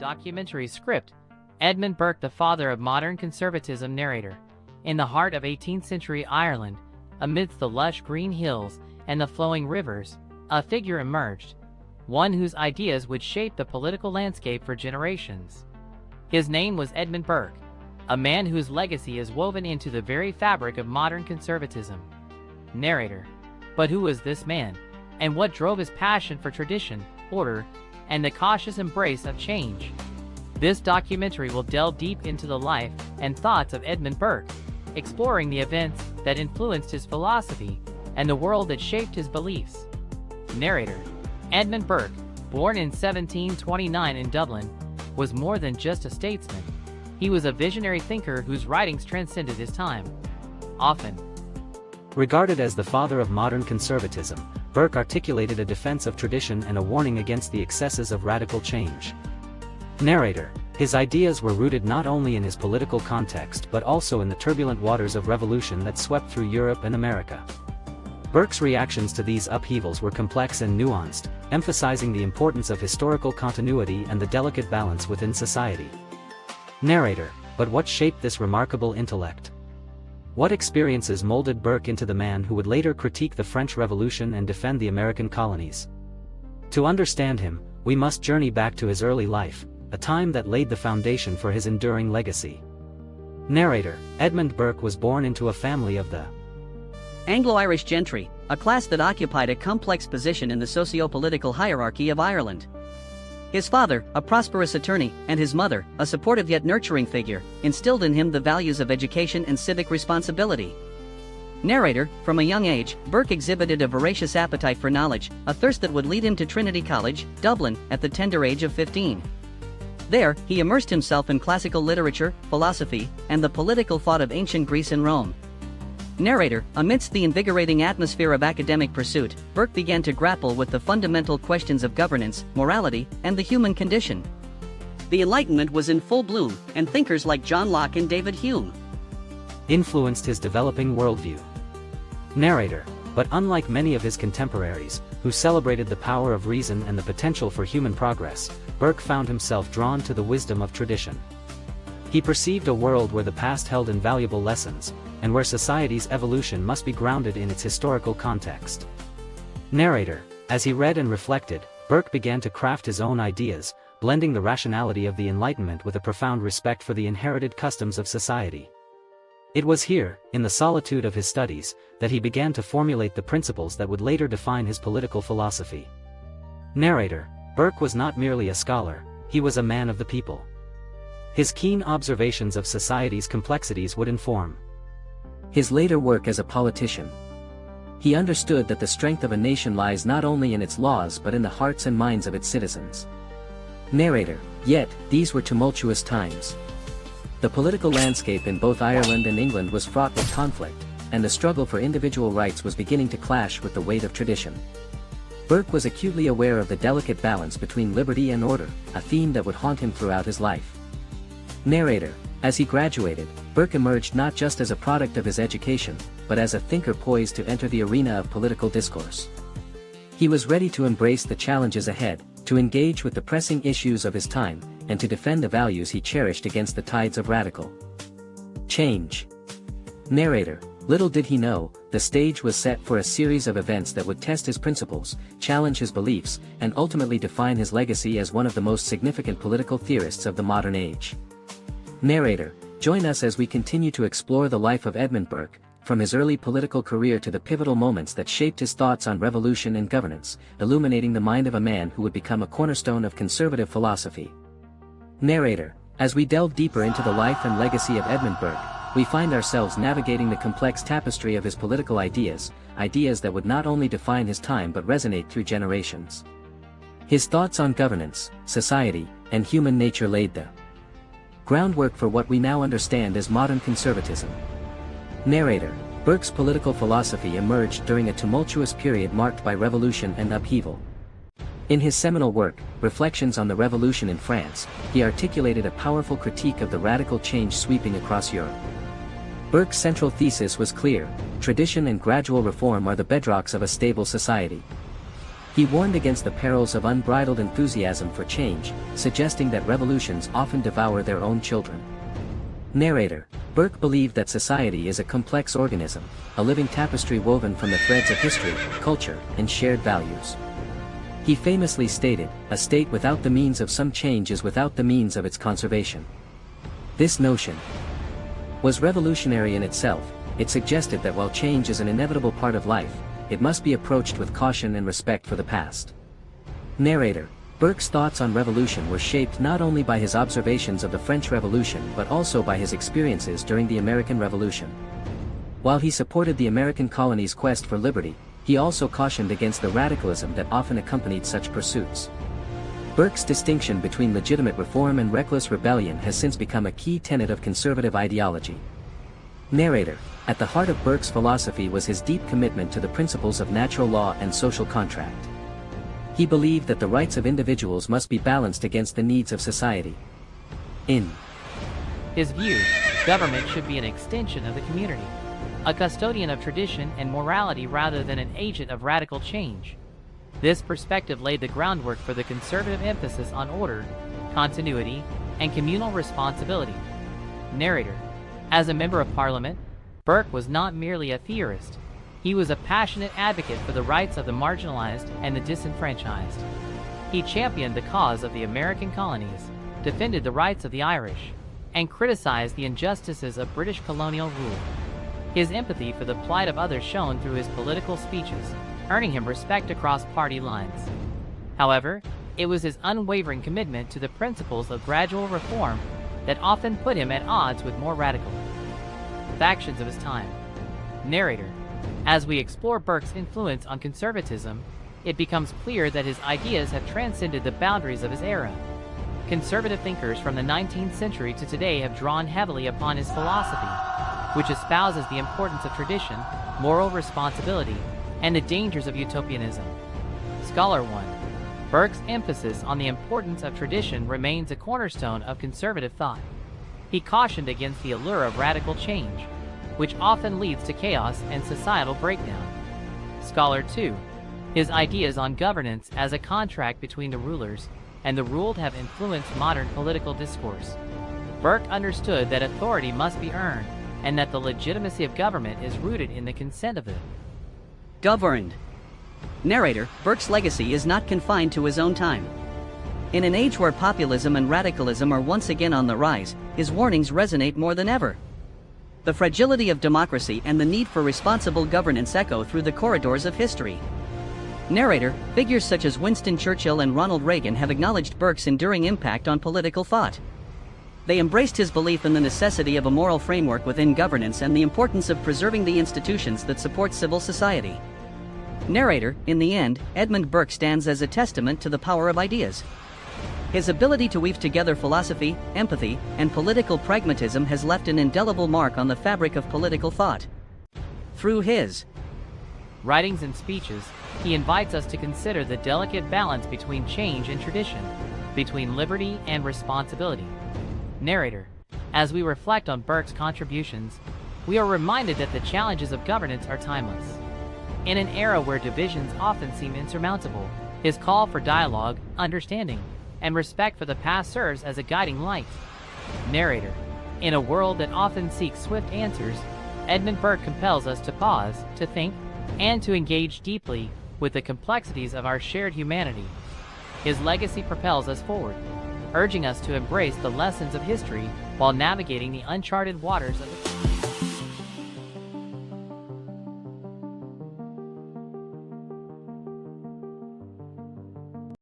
documentary script, Edmund Burke, the father of modern conservatism narrator. In the heart of 18th century Ireland, amidst the lush green hills and the flowing rivers, a figure emerged, one whose ideas would shape the political landscape for generations. His name was Edmund Burke, a man whose legacy is woven into the very fabric of modern conservatism. Narrator. But who was this man, and what drove his passion for tradition, order, and the cautious embrace of change? This documentary will delve deep into the life and thoughts of Edmund Burke, exploring the events that influenced his philosophy and the world that shaped his beliefs. Narrator. Edmund Burke, born in 1729 in Dublin, was more than just a statesman. He was a visionary thinker whose writings transcended his time. Often regarded as the father of modern conservatism, Burke articulated a defense of tradition and a warning against the excesses of radical change. Narrator. His ideas were rooted not only in his political context but also in the turbulent waters of revolution that swept through Europe and America. Burke's reactions to these upheavals were complex and nuanced, emphasizing the importance of historical continuity and the delicate balance within society. Narrator. But what shaped this remarkable intellect? What experiences molded Burke into the man who would later critique the French Revolution and defend the American colonies? To understand him, we must journey back to his early life, a time that laid the foundation for his enduring legacy. Narrator. Edmund Burke was born into a family of the Anglo-Irish gentry, a class that occupied a complex position in the socio-political hierarchy of Ireland. His father, a prosperous attorney, and his mother, a supportive yet nurturing figure, instilled in him the values of education and civic responsibility. Narrator. From a young age, Burke exhibited a voracious appetite for knowledge, a thirst that would lead him to Trinity College, Dublin, at the tender age of 15. There, he immersed himself in classical literature, philosophy, and the political thought of ancient Greece and Rome. Narrator. Amidst the invigorating atmosphere of academic pursuit, Burke began to grapple with the fundamental questions of governance, morality, and the human condition. The Enlightenment was in full bloom, and thinkers like John Locke and David Hume influenced his developing worldview. Narrator. But unlike many of his contemporaries, who celebrated the power of reason and the potential for human progress, Burke found himself drawn to the wisdom of tradition. He perceived a world where the past held invaluable lessons, and where society's evolution must be grounded in its historical context. Narrator. As he read and reflected, Burke began to craft his own ideas, blending the rationality of the Enlightenment with a profound respect for the inherited customs of society. It was here, in the solitude of his studies, that he began to formulate the principles that would later define his political philosophy. Narrator. Burke was not merely a scholar, he was a man of the people. His keen observations of society's complexities would inform his later work as a politician. He understood that the strength of a nation lies not only in its laws but in the hearts and minds of its citizens. Narrator. Yet, these were tumultuous times. The political landscape in both Ireland and England was fraught with conflict, and the struggle for individual rights was beginning to clash with the weight of tradition. Burke was acutely aware of the delicate balance between liberty and order, a theme that would haunt him throughout his life. Narrator. As he graduated, Burke emerged not just as a product of his education, but as a thinker poised to enter the arena of political discourse. He was ready to embrace the challenges ahead, to engage with the pressing issues of his time, and to defend the values he cherished against the tides of radical change. Narrator. Little did he know, the stage was set for a series of events that would test his principles, challenge his beliefs, and ultimately define his legacy as one of the most significant political theorists of the modern age. Narrator. Join us as we continue to explore the life of Edmund Burke, from his early political career to the pivotal moments that shaped his thoughts on revolution and governance, illuminating the mind of a man who would become a cornerstone of conservative philosophy. Narrator. As we delve deeper into the life and legacy of Edmund Burke, we find ourselves navigating the complex tapestry of his political ideas, ideas that would not only define his time but resonate through generations. His thoughts on governance, society, and human nature laid the groundwork for what we now understand as modern conservatism. Narrator. Burke's political philosophy emerged during a tumultuous period marked by revolution and upheaval. In his seminal work, Reflections on the Revolution in France, he articulated a powerful critique of the radical change sweeping across Europe. Burke's central thesis was clear: tradition and gradual reform are the bedrocks of a stable society. He warned against the perils of unbridled enthusiasm for change, suggesting that revolutions often devour their own children. Narrator: Burke believed that society is a complex organism, a living tapestry woven from the threads of history, culture, and shared values. He famously stated, "A state without the means of some change is without the means of its conservation." This notion was revolutionary in itself. It suggested that while change is an inevitable part of life, it must be approached with caution and respect for the past. Narrator: Burke's thoughts on revolution were shaped not only by his observations of the French Revolution but also by his experiences during the American Revolution. While he supported the American colonies' quest for liberty, he also cautioned against the radicalism that often accompanied such pursuits. Burke's distinction between legitimate reform and reckless rebellion has since become a key tenet of conservative ideology. Narrator: At the heart of Burke's philosophy was his deep commitment to the principles of natural law and social contract. He believed that the rights of individuals must be balanced against the needs of society. In his view, government should be an extension of the community, a custodian of tradition and morality rather than an agent of radical change. This perspective laid the groundwork for the conservative emphasis on order, continuity, and communal responsibility. Narrator: As a member of Parliament, Burke was not merely a theorist. He was a passionate advocate for the rights of the marginalized and the disenfranchised. He championed the cause of the American colonies, defended the rights of the Irish, and criticized the injustices of British colonial rule. His empathy for the plight of others shone through his political speeches, earning him respect across party lines. However, it was his unwavering commitment to the principles of gradual reform that often put him at odds with more radical factions of his time. Narrator: As we explore Burke's influence on conservatism, it becomes clear that his ideas have transcended the boundaries of his era. Conservative thinkers from the 19th century to today have drawn heavily upon his philosophy, which espouses the importance of tradition, moral responsibility, and the dangers of utopianism. Scholar 1: Burke's emphasis on the importance of tradition remains a cornerstone of conservative thought. He cautioned against the allure of radical change, which often leads to chaos and societal breakdown. Scholar 2: His ideas on governance as a contract between the rulers and the ruled have influenced modern political discourse. Burke understood that authority must be earned and that the legitimacy of government is rooted in the consent of it. Governed. Narrator: Burke's legacy is not confined to his own time. In an age where populism and radicalism are once again on the rise, his warnings resonate more than ever. The fragility of democracy and the need for responsible governance echo through the corridors of history. Narrator: Figures such as Winston Churchill and Ronald Reagan have acknowledged Burke's enduring impact on political thought. They embraced his belief in the necessity of a moral framework within governance and the importance of preserving the institutions that support civil society. Narrator: In the end, Edmund Burke stands as a testament to the power of ideas. His ability to weave together philosophy, empathy, and political pragmatism has left an indelible mark on the fabric of political thought. Through his writings and speeches, he invites us to consider the delicate balance between change and tradition, between liberty and responsibility. Narrator: As we reflect on Burke's contributions, we are reminded that the challenges of governance are timeless. In an era where divisions often seem insurmountable, his call for dialogue, understanding, and respect for the past serves as a guiding light. Narrator: In a world that often seeks swift answers, Edmund Burke compels us to pause, to think, and to engage deeply with the complexities of our shared humanity. His legacy propels us forward, urging us to embrace the lessons of history while navigating the uncharted waters of